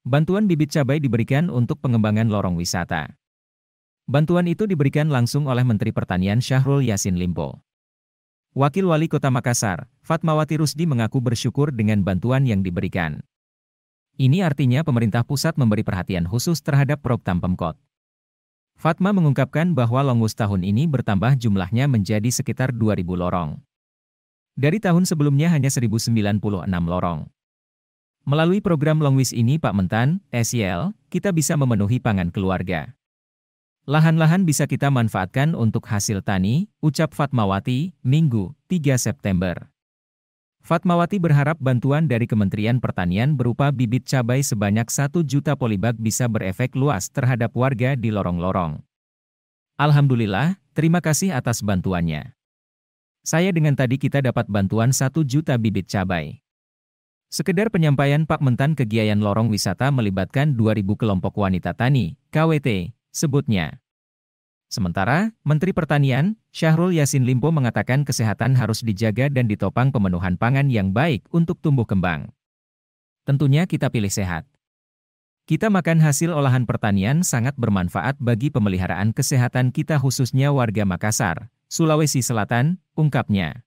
Bantuan bibit cabai diberikan untuk pengembangan lorong wisata. Bantuan itu diberikan langsung oleh Menteri Pertanian Syahrul Yassin Limpo. Wakil Wali Kota Makassar, Fatmawati Rusdi mengaku bersyukur dengan bantuan yang diberikan. Ini artinya pemerintah pusat memberi perhatian khusus terhadap program Pemkot. Fatma mengungkapkan bahwa Longus tahun ini bertambah jumlahnya menjadi sekitar 2.000 lorong. Dari tahun sebelumnya hanya 1.096 lorong. Melalui program Longwis ini Pak Mentan, SYL, kita bisa memenuhi pangan keluarga. Lahan-lahan bisa kita manfaatkan untuk hasil tani, ucap Fatmawati, Minggu, 3 September. Fatmawati berharap bantuan dari Kementerian Pertanian berupa bibit cabai sebanyak 1 juta polybag bisa berefek luas terhadap warga di lorong-lorong. Alhamdulillah, terima kasih atas bantuannya. Saya dengan tadi kita dapat bantuan 1 juta bibit cabai. Sekedar penyampaian Pak Mentan kegiatan lorong wisata melibatkan 2.000 kelompok wanita tani, KWT, sebutnya. Sementara, Menteri Pertanian, Syahrul Yassin Limpo mengatakan kesehatan harus dijaga dan ditopang pemenuhan pangan yang baik untuk tumbuh kembang. Tentunya kita pilih sehat. Kita makan hasil olahan pertanian sangat bermanfaat bagi pemeliharaan kesehatan kita khususnya warga Makassar, Sulawesi Selatan, ungkapnya.